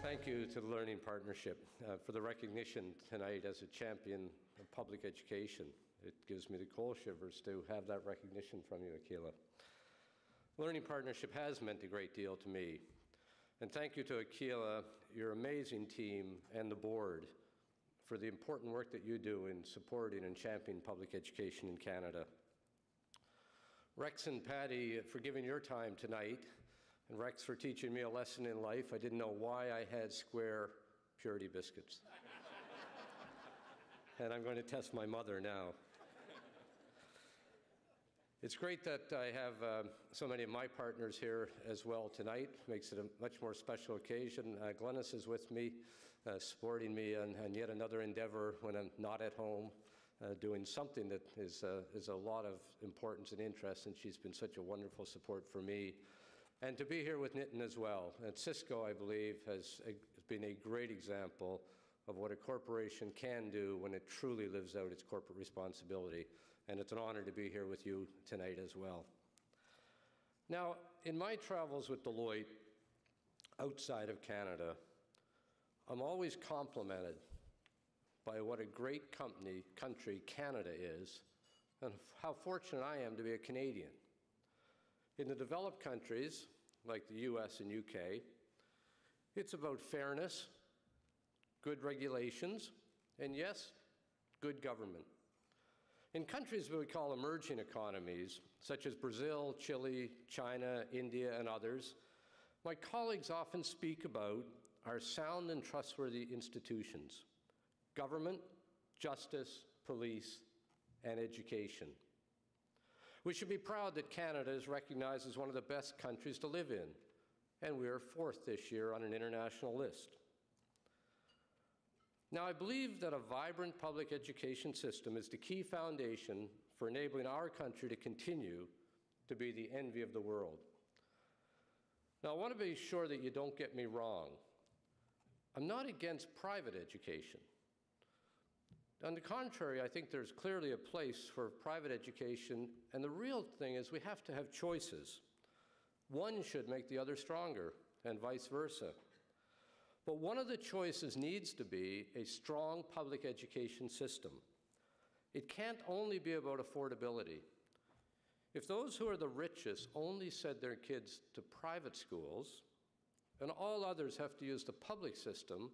Thank you to the Learning Partnership for the recognition tonight as a champion of public education. It gives me the cold shivers to have that recognition from you, Akila. Learning Partnership has meant a great deal to me. And thank you to Akila, your amazing team, and the board for the important work that you do in supporting and championing public education in Canada. Rex and Patty, for giving your time tonight, and Rex for teaching me a lesson in life. I didn't know why I had square purity biscuits. And I'm going to test my mother now. It's great that I have so many of my partners here as well tonight. Makes it a much more special occasion. Glennis is with me, supporting me on yet another endeavor when I'm not at home, doing something that is a lot of importance and interest, and she's been such a wonderful support for me. And to be here with Nitin as well. And Cisco, I believe, has been a great example of what a corporation can do when it truly lives out its corporate responsibility. And it's an honor to be here with you tonight as well. Now, in my travels with Deloitte outside of Canada, I'm always complimented by what a great country Canada is, and how fortunate I am to be a Canadian. In the developed countries, like the US and UK, it's about fairness, good regulations, and yes, good government. In countries that we call emerging economies, such as Brazil, Chile, China, India, and others, my colleagues often speak about our sound and trustworthy institutions: government, justice, police, and education. We should be proud that Canada is recognized as one of the best countries to live in, and we are 4th this year on an international list. Now, I believe that a vibrant public education system is the key foundation for enabling our country to continue to be the envy of the world. Now, I want to be sure that you don't get me wrong. I'm not against private education. On the contrary, I think there's clearly a place for private education, and the real thing is we have to have choices. One should make the other stronger, and vice versa. But one of the choices needs to be a strong public education system. It can't only be about affordability. If those who are the richest only send their kids to private schools, and all others have to use the public system,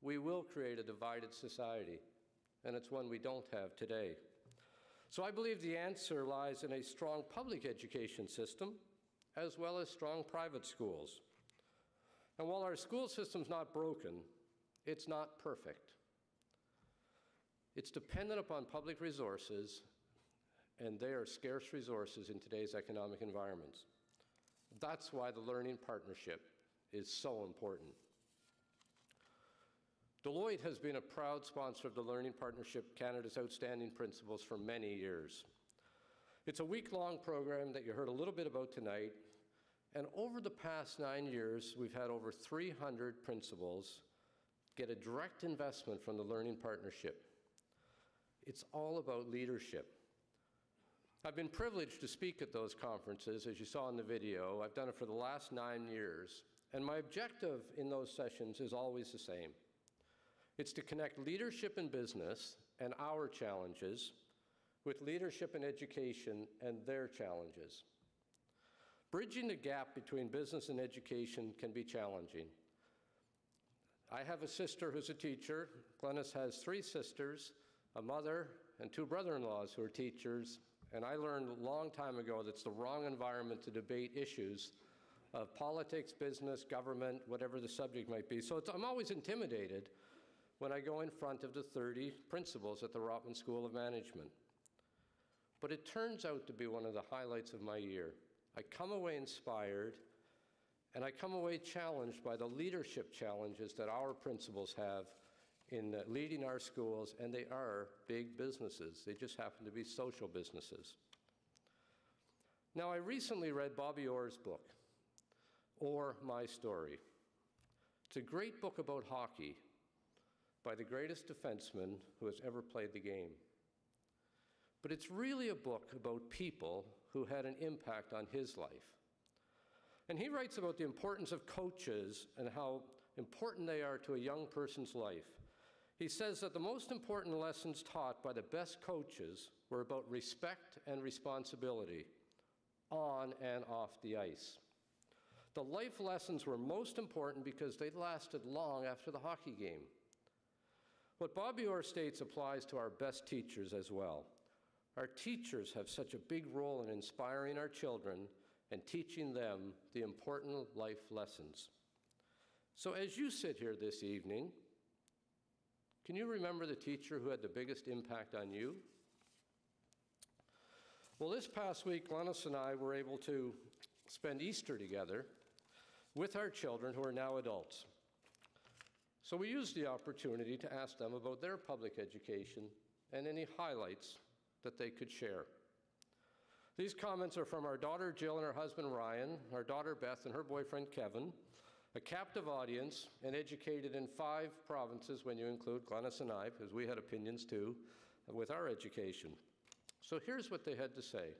we will create a divided society. And it's one we don't have today. So I believe the answer lies in a strong public education system, as well as strong private schools. And while our school system's not broken, it's not perfect. It's dependent upon public resources, and they are scarce resources in today's economic environments. That's why the Learning Partnership is so important. Deloitte has been a proud sponsor of the Learning Partnership, Canada's outstanding principles, for many years. It's a week-long program that you heard a little bit about tonight, and over the past 9 years, we've had over 300 principals get a direct investment from the Learning Partnership. It's all about leadership. I've been privileged to speak at those conferences, as you saw in the video. I've done it for the last 9 years, and my objective in those sessions is always the same. It's to connect leadership in business and our challenges with leadership in education and their challenges. Bridging the gap between business and education can be challenging. I have a sister who's a teacher. Glennis has 3 sisters, a mother, and 2 brother-in-laws who are teachers. And I learned a long time ago that it's the wrong environment to debate issues of politics, business, government, whatever the subject might be. So I'm always intimidated when I go in front of the 30 principals at the Rotman School of Management. But it turns out to be one of the highlights of my year. I come away inspired, and I come away challenged by the leadership challenges that our principals have in leading our schools, and they are big businesses. They just happen to be social businesses. Now, I recently read Bobby Orr's book, Or My Story. It's a great book about hockey, by the greatest defenseman who has ever played the game. But it's really a book about people who had an impact on his life. And he writes about the importance of coaches and how important they are to a young person's life. He says that the most important lessons taught by the best coaches were about respect and responsibility, on and off the ice. The life lessons were most important because they lasted long after the hockey game. What Bobby Orr states applies to our best teachers as well. Our teachers have such a big role in inspiring our children and teaching them the important life lessons. So as you sit here this evening, can you remember the teacher who had the biggest impact on you? Well, this past week, Glennis and I were able to spend Easter together with our children who are now adults. So we used the opportunity to ask them about their public education and any highlights that they could share. These comments are from our daughter Jill and her husband Ryan, our daughter Beth and her boyfriend Kevin, a captive audience and educated in 5 provinces when you include Glennis and I, because we had opinions too, with our education. So here's what they had to say.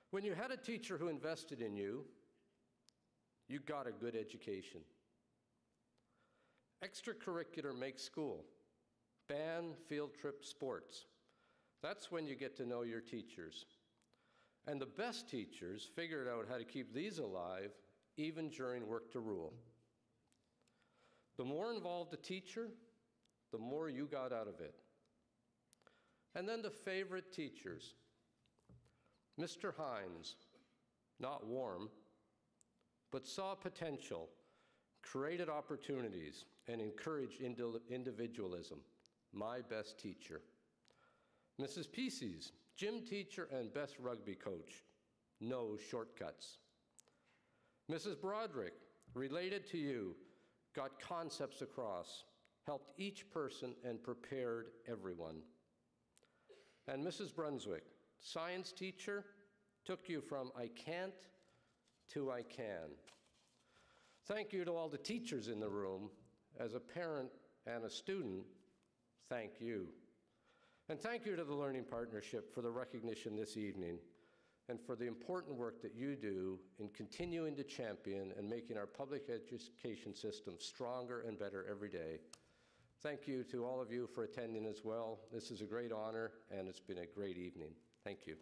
When you had a teacher who invested in you, you got a good education. Extracurricular makes school. Band, field trip, sports. That's when you get to know your teachers. And the best teachers figured out how to keep these alive even during work to rule. The more involved a teacher, the more you got out of it. And then the favorite teachers. Mr. Hines, not warm, but saw potential, created opportunities, and encouraged individualism. My best teacher. Mrs. Pieces, gym teacher and best rugby coach. No shortcuts. Mrs. Broderick, related to you, got concepts across, helped each person and prepared everyone. And Mrs. Brunswick, science teacher, took you from I can't to I can. Thank you to all the teachers in the room. As a parent and a student, thank you. And thank you to the Learning Partnership for the recognition this evening and for the important work that you do in continuing to champion and making our public education system stronger and better every day. Thank you to all of you for attending as well. This is a great honor, and it's been a great evening. Thank you.